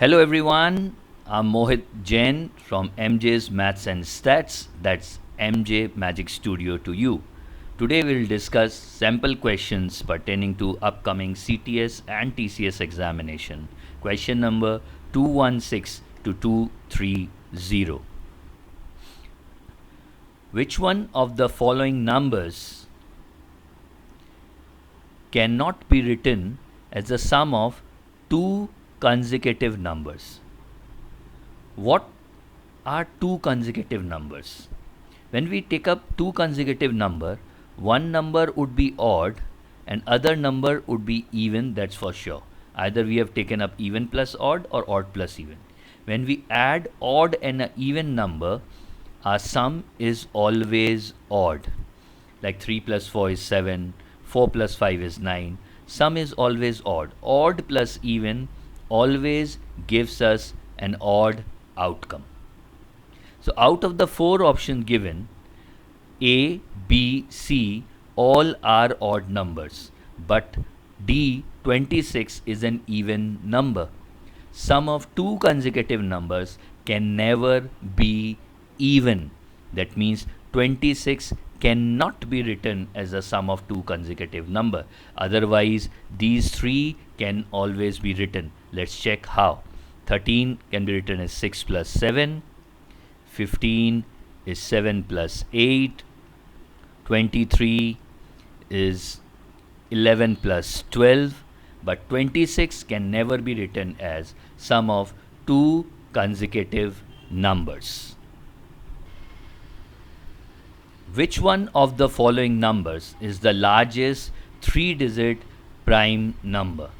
Hello everyone, I'm Mohit Jain from MJ's Maths and Stats, that's MJ Magic Studio to you. Today we'll discuss sample questions pertaining to upcoming CTS and TCS examination. Question number 216 to 230. Which one of the following numbers cannot be written as the sum of two consecutive numbers? What are two consecutive numbers? When we take up two consecutive number, one number would be odd and other number would be even, that's for sure. Either we have taken up even plus odd or odd plus even. When we add odd and an even number, our sum is always odd. Like 3 plus 4 is 7, 4 plus 5 is 9. Sum is always odd. Odd plus even always gives us an odd outcome. So out of the four options given, A, B, C all are odd numbers, but D, 26 is an even number. Sum of two consecutive numbers can never be even. That means 26 cannot be written as a sum of two consecutive number. Otherwise, these three can always be written. Let's check how. 13 can be written as 6 plus 7. 15 is 7 plus 8. 23 is 11 plus 12. But 26 can never be written as sum of two consecutive numbers. Which one of the following numbers is the largest three-digit prime number?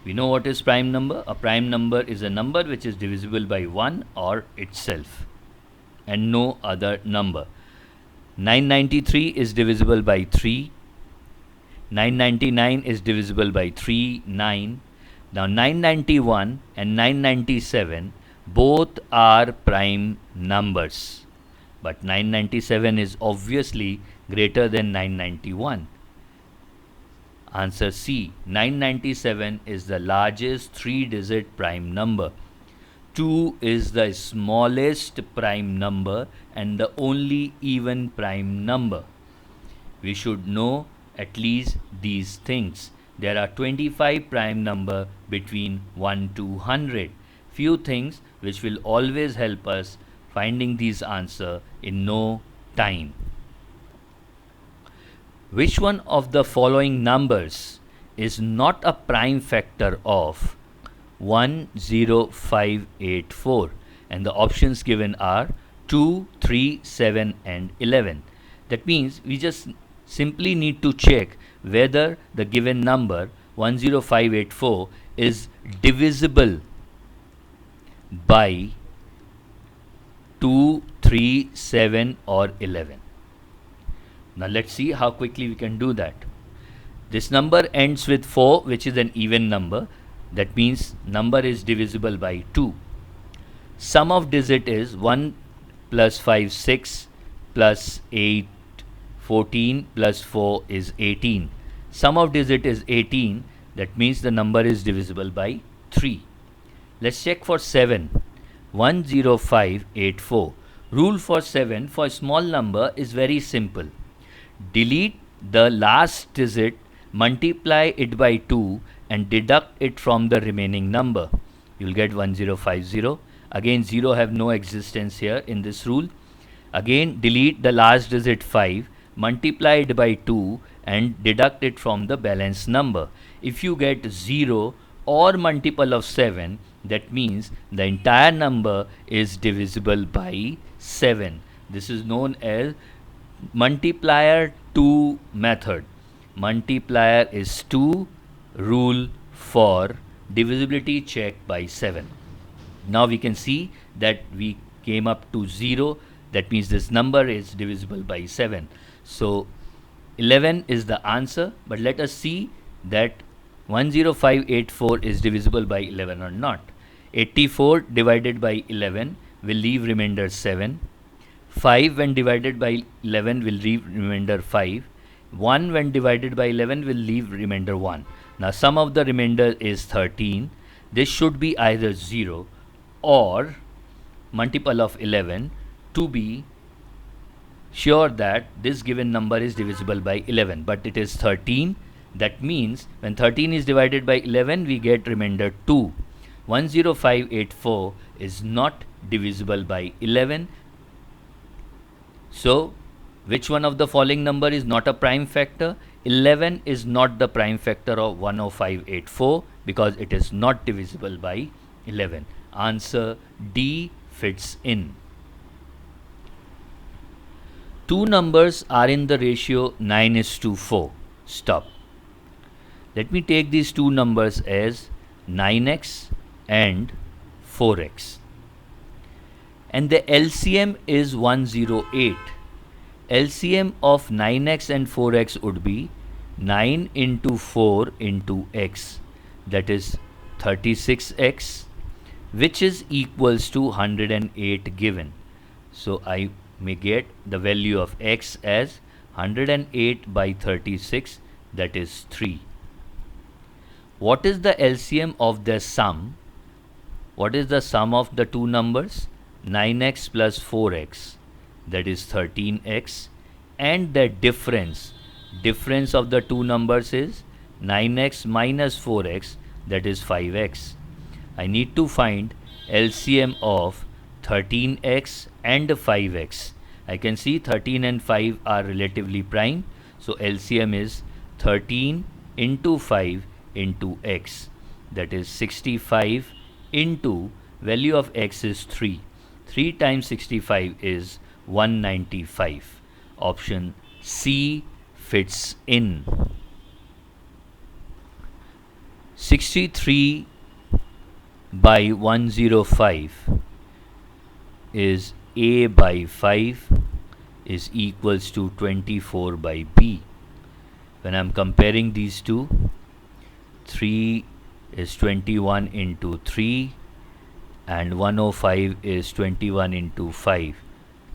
We know what is prime number. A prime number is a number which is divisible by 1 or itself and no other number. 993 is divisible by 3. 999 is divisible by 3, 9. Now 991 and 997 both are prime numbers. But 997 is obviously greater than 991. Answer C. 997 is the largest three-digit prime number. 2 is the smallest prime number and the only even prime number. We should know at least these things. There are 25 prime number between 1 to 100. Few things which will always help us finding these answer in no time. Which one of the following numbers is not a prime factor of 10584? And the options given are 2, 3, 7 and 11. That means we just simply need to check whether the given number 10584 is divisible by 2, 3, 7 or 11. Now let's see how quickly we can do that. This number ends with 4, which is an even number. That means number is divisible by 2. Sum of digit is 1 plus 5, 6 plus 8, 14 plus 4 is 18. Sum of digit is 18. That means the number is divisible by 3. Let's check for 7. 10584. Rule for 7 for small number is very simple. Delete the last digit, multiply it by 2 and deduct it from the remaining number. You'll get 1050. Again 0 have no existence here in this rule. Again delete the last digit 5, multiply it by 2 and deduct it from the balance number. If you get 0 or multiple of 7, that means the entire number is divisible by 7. This is known as multiplier 2 method. Multiplier is 2, rule for divisibility check by 7. Now we can see that we came up to 0. That means this number is divisible by 7. So 11 is the answer, but let us see that 10584 is divisible by 11 or not. 84 divided by 11 will leave remainder 7. 5 when divided by 11 will leave remainder 5. 1 when divided by 11 will leave remainder 1. Now sum of the remainder is 13. this should be either 0 or multiple of 11 to be sure that this given number is divisible by 11, but it is 13. That means when 13 is divided by 11, we get remainder 2. 10584 is not divisible by 11. So, which one of the following number is not a prime factor? 11 is not the prime factor of 10584 because it is not divisible by 11. Answer D fits in. Two numbers are in the ratio 9:4. Stop. Let me take these two numbers as 9x and 4x. And the LCM is 108. LCM of 9x and 4x would be 9 into 4 into x, that is 36x, which is equals to 108 given. So I may get the value of x as 108 by 36, that is 3. What is the LCM of their sum? What is the sum of the two numbers? 9x plus 4x, that is 13x, and the difference of the two numbers is 9x minus 4x, that is 5x. I need to find LCM of 13x and 5x. I can see 13 and 5 are relatively prime, so LCM is 13 into 5 into x, that is 65 into value of x is 3. 3 times 65 is 195. Option C fits in. 63 by 105 is A by 5 is equals to 24 by B. When I am comparing these two, 3 is 21 into 3 and 105 is 21 into 5.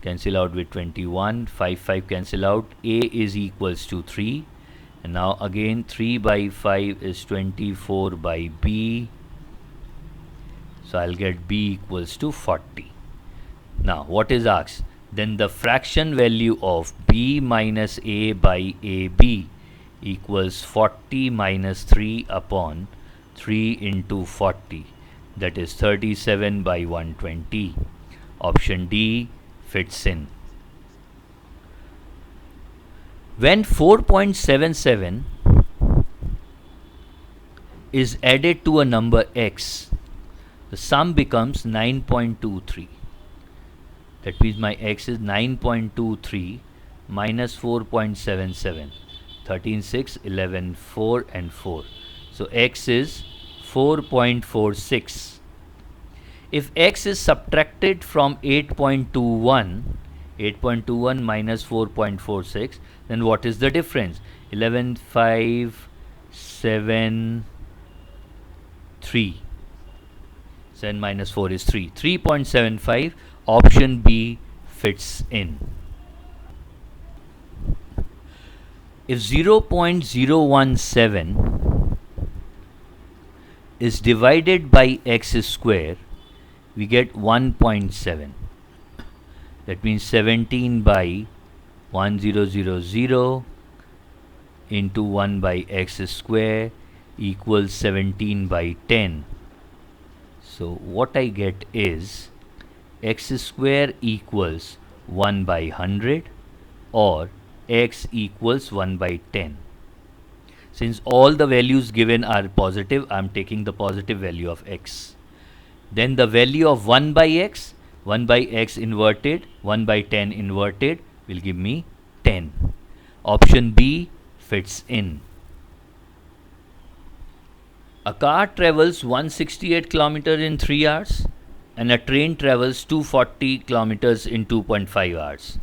Cancel out with 21, 5 cancel out. A is equals to 3, and now again 3 by 5 is 24 by B. So I'll get B equals to 40. Now what is asked? Then the fraction value of B minus A by AB equals 40 minus 3 upon 3 into 40, that is 37 by 120. Option D fits in. When 4.77 is added to a number x, the sum becomes 9.23. That means my x is 9.23 minus 4.77. 13, 6, 11, 4 and 4. So x is 4.46. If x is subtracted from 8.21, 8.21 minus 4.46, then what is the difference? 11, 5, 7, 3. 7 minus 4 is 3. 3.75. Option B fits in. If 0.017 is divided by x square, we get 1.7. That means 17 by 1000 into 1 by x square equals 17 by 10. So what I get is x square equals 1 by 100 or x equals 1 by 10. Since all the values given are positive, I am taking the positive value of x. Then the value of 1 by x inverted, 1 by 10 inverted will give me 10. Option B fits in. A car travels 168 kilometers in 3 hours and a train travels 240 kilometers in 2.5 hours.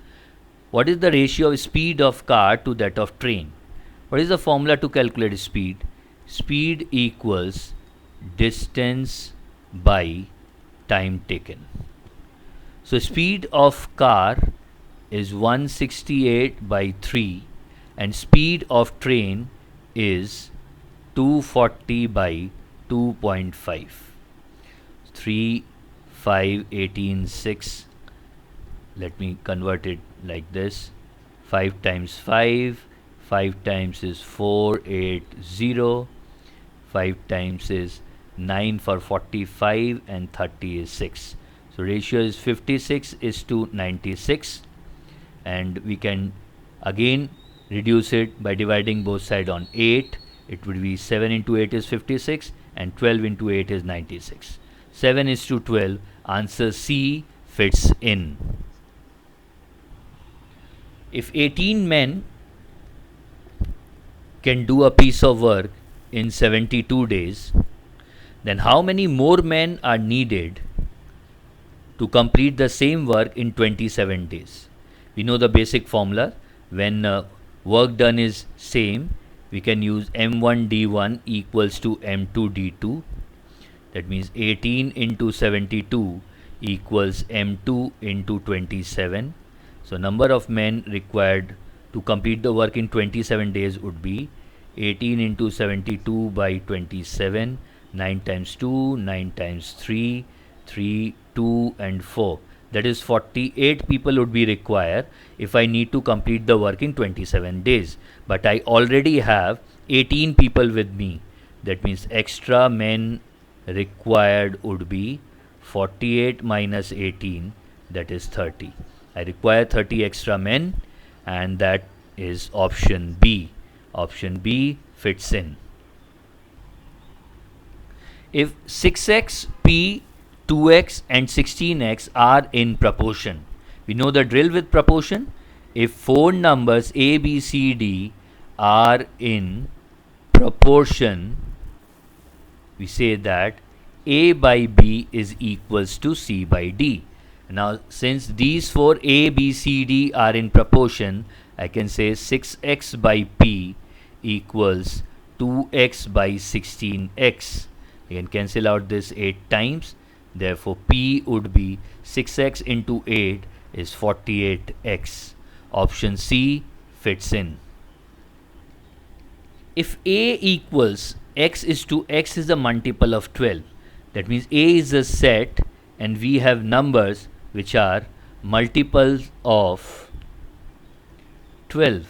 What is the ratio of speed of car to that of train? What is the formula to calculate speed? Speed equals distance by time taken. So speed of car is 168 by 3 and speed of train is 240 by 2.5. 3, 5, 18, 6. Let me convert it like this. 5 times 5. 5 times is 4, 8, 0. 5 times is 9 for 45 and 30 is 6. So ratio is 56 is to 96, and we can again reduce it by dividing both sides on 8. It would be 7 into 8 is 56 and 12 into 8 is 96. 7 is to 12. Answer C fits in. If 18 men can do a piece of work in 72 days, then how many more men are needed to complete the same work in 27 days? We know the basic formula. When work done is same, we can use M1 D1 equals to M2 D2. That means 18 into 72 equals M2 into 27. So number of men required to complete the work in 27 days would be 18 into 72 by 27. 9 times 2, 9 times 3, 3, 2 and 4. That is 48 people would be required if I need to complete the work in 27 days. But I already have 18 people with me. That means extra men required would be 48 minus 18, that is 30. I require 30 extra men, and that is option B. Option B fits in. If 6x, p, 2x and 16x are in proportion, we know the drill with proportion. If four numbers A, B, C, D are in proportion, we say that A by B is equals to C by D. Now, since these four A, B, C, D are in proportion, I can say 6x by P equals 2x by 16x. You can cancel out this 8 times. Therefore, P would be 6x into 8 is 48x. Option C fits in. If A equals x is to x is a multiple of 12, that means A is a set and we have numbers which are multiples of 12.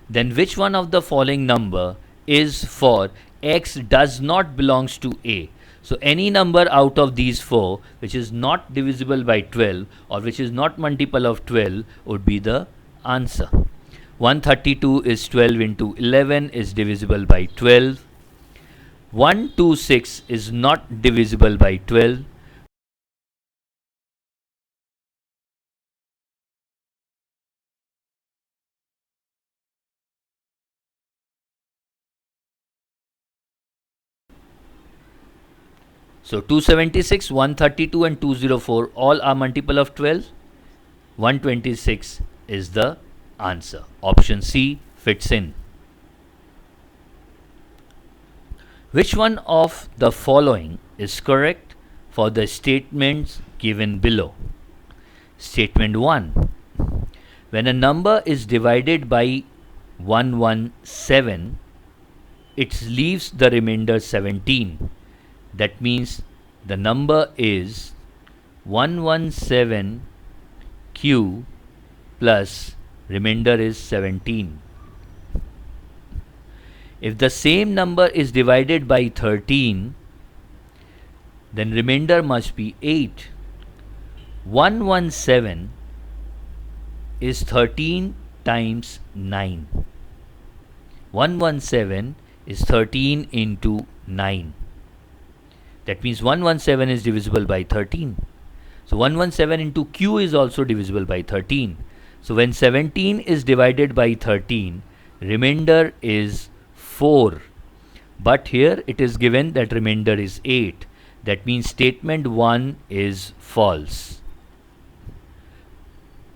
Then which one of the following number is for x does not belongs to A? So any number out of these four which is not divisible by 12 or which is not multiple of 12 would be the answer. 132 is 12 into 11 is divisible by 12. 126 is not divisible by 12. So 276, 132 and 204 all are multiple of 12. 126 is the answer. Option C fits in. Which one of the following is correct for the statements given below? Statement 1. When a number is divided by 117, it leaves the remainder 17. That means the number is 117q plus remainder is 17. If the same number is divided by 13, then remainder must be 8. 117 is 13 times 9. 117 is 13 into 9. That means 117 is divisible by 13. So 117 into q is also divisible by 13. So when 17 is divided by 13, remainder is 4. But here it is given that remainder is 8. That means statement 1 is false.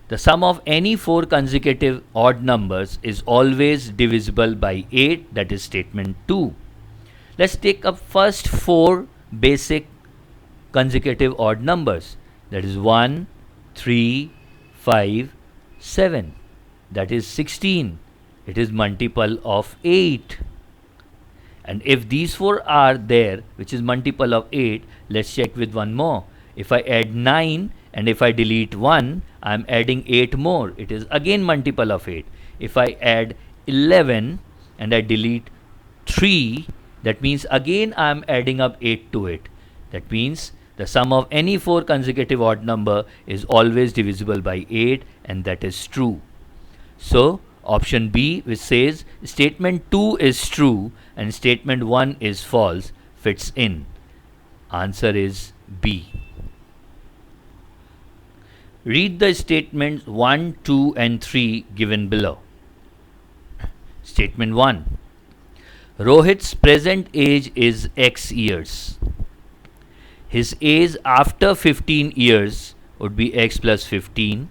The sum of any four consecutive odd numbers is always divisible by 8. That is statement 2. Let's take up first four basic consecutive odd numbers, that is 1, 3, 5, 7. That is 16. It is multiple of 8. And if these 4 are there, which is multiple of 8, let's check with one more. If I add 9 and if I delete 1, I am adding 8 more. It is again multiple of 8. If I add 11 and I delete 3, that means again I am adding up 8 to it. That means the sum of any 4 consecutive odd number is always divisible by 8, and that is true. So option B, which says statement 2 is true and statement 1 is false, fits in. Answer is B. Read the statements 1, 2 and 3 given below. Statement 1. Rohit's present age is X years. His age after 15 years would be X plus 15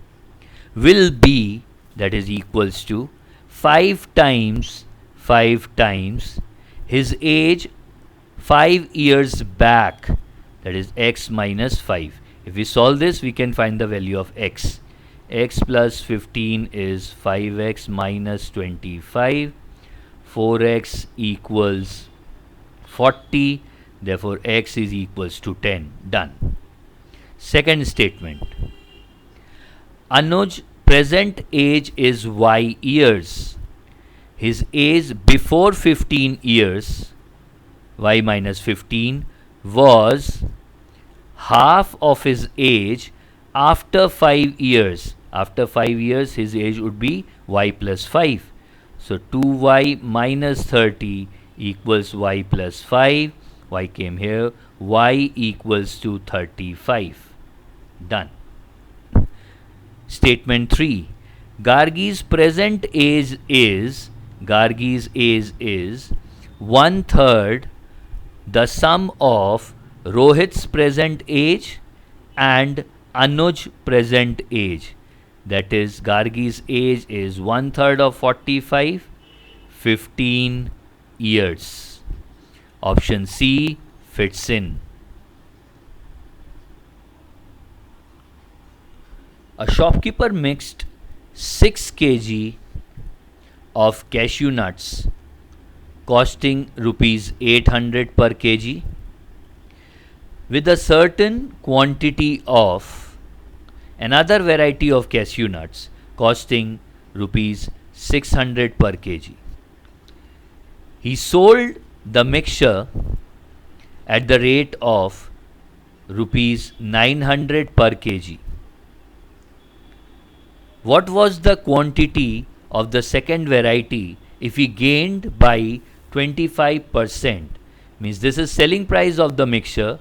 will be, that is equals to 5 times his age 5 years back, that is X minus 5. If we solve this, we can find the value of X. X plus 15 is 5X minus 25. 4X equals 40. Therefore, X is equals to 10. Done. Second statement. Anuj present age is Y years. His age before 15 years, Y minus 15, was half of his age after 5 years. After 5 years, his age would be Y plus 5. So 2Y minus 30 equals Y plus 5. Y came here. Y equals to 35. Done. Statement 3. Gargi's present age is 1/3 the sum of Rohit's present age and Anuj present age. That is, Gargi's age is 1/3 of 45, 15 years. Option C fits in. A shopkeeper mixed 6 kg of cashew nuts costing rupees 800 per kg with a certain quantity of another variety of cashew nuts costing rupees 600 per kg. He sold the mixture at the rate of rupees 900 per kg. What was the quantity of the second variety if he gained by 25%? Means this is selling price of the mixture,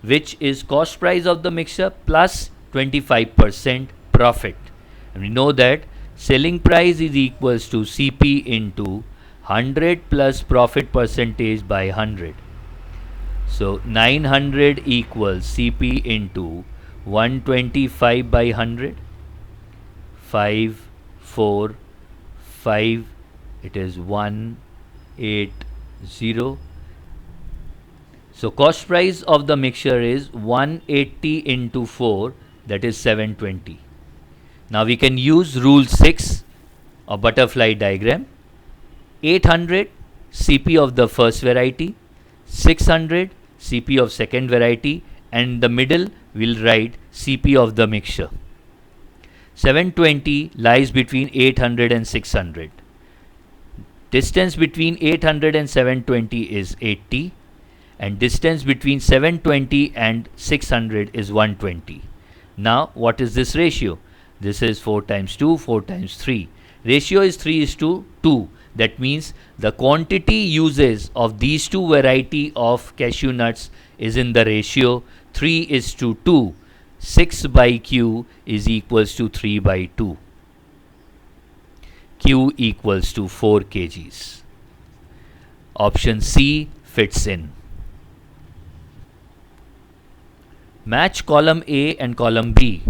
which is cost price of the mixture plus 25% profit. And we know that selling price is equals to CP into 100 plus profit percentage by 100. So 900 equals CP into 125 by 100. 5, 4, 5, it is 180. So cost price of the mixture is 180 into 4, that is 720. Now we can use rule 6 or butterfly diagram. 800 CP of the first variety, 600 CP of second variety, and the middle we'll write CP of the mixture. 720 lies between 800 and 600. Distance between 800 and 720 is 80, and distance between 720 and 600 is 120. Now what is this ratio? This is 4 times 2, 4 times 3. Ratio is 3:2. That means the quantity uses of these two variety of cashew nuts is in the ratio 3:2. 6 by Q is equals to 3 by 2. Q equals to 4 kgs. Option C fits in. Match column A and column B.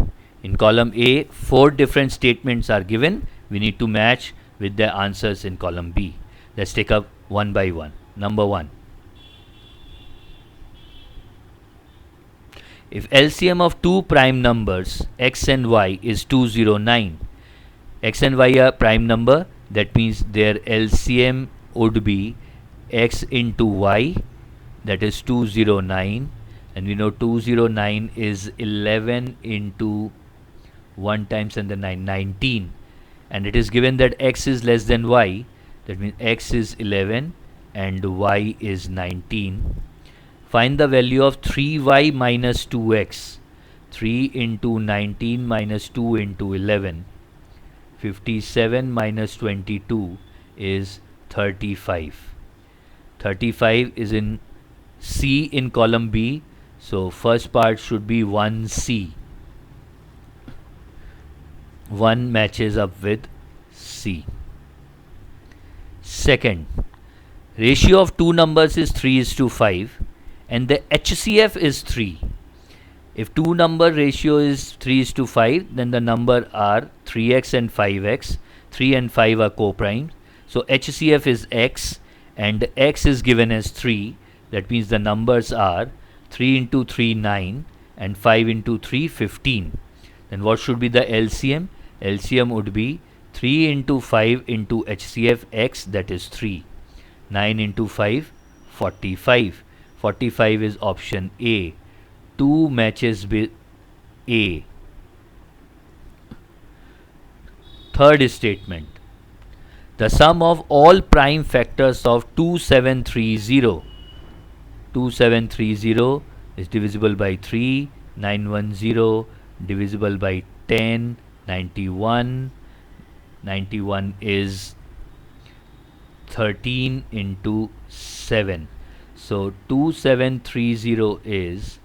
In column A, 4 different statements are given. We need to match with the answers in column B. Let's take up one by one. Number 1. If LCM of two prime numbers x and y is 209, x and y are prime number, that means their LCM would be x into y, that is 209, and we know 209 is 11 into 1 times and the 9, 19, and it is given that x is less than y, that means x is 11 and y is 19. Find the value of 3y minus 2x. 3 into 19 minus 2 into 11. 57 minus 22 is 35. 35 is in C in column B, so first part should be 1C. 1 matches up with C. Second, ratio of two numbers is 3:5 and the HCF is 3. If two number ratio is 3:5, then the number are 3x and 5x. 3 and 5 are co-primes. So HCF is x and x is given as 3. That means the numbers are 3 into 3, 9 and 5 into 3, 15. Then what should be the LCM? LCM would be 3 into 5 into HCF x, that is 3. 9 into 5, 45. 45 is option A. 2 matches with A. Third statement. The sum of all prime factors of 2730. 2730 is divisible by 3. 910 divisible by 10. 91. 91 is 13 into 7. So 2730 is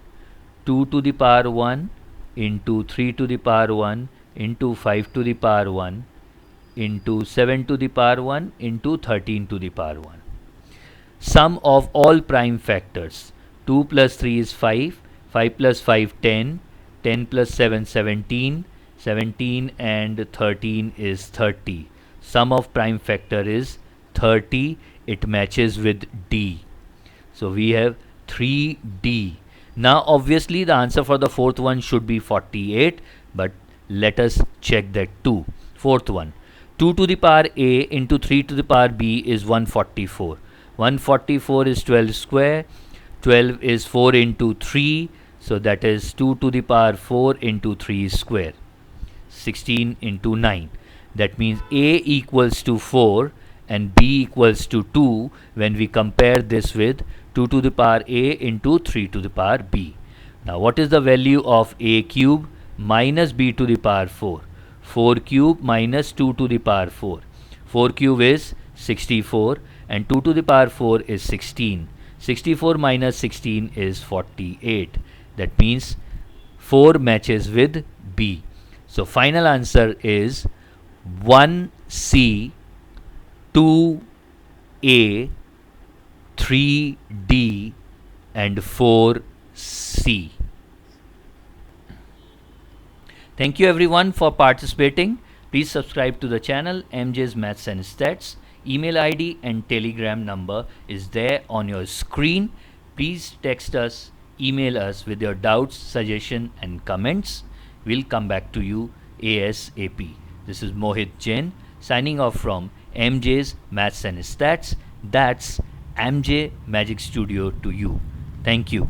2 to the power 1 into 3 to the power 1 into 5 to the power 1 into 7 to the power 1 into 13 to the power 1. Sum of all prime factors. 2 plus 3 is 5, 5 plus 5 10, 10 plus 7 17, 17 and 13 is 30. Sum of prime factor is 30. It matches with D. So we have 3D. Now obviously the answer for the fourth one should be 48, but let us check that too. Fourth one, 2 to the power A into 3 to the power B is 144. 144 is 12 square. 12 is 4 into 3, so that is 2 to the power 4 into 3 square. 16 into 9. That means A equals to 4 and B equals to 2 when we compare this with 2 to the power A into 3 to the power B. Now what is the value of A cube minus B to the power 4? 4 cube minus 2 to the power 4. 4 cube is 64 and 2 to the power 4 is 16. 64 minus 16 is 48. That means 4 matches with B. So final answer is 1C, 2A, 3D and 4C. Thank you everyone for participating. Please subscribe to the channel MJ's Maths and Stats. Email ID and telegram number is there on your screen. Please text us, email us with your doubts, suggestions and comments. We'll come back to you ASAP. This is Mohit Jain signing off from MJ's Maths and Stats. That's MJ Magic Studio to you. Thank you.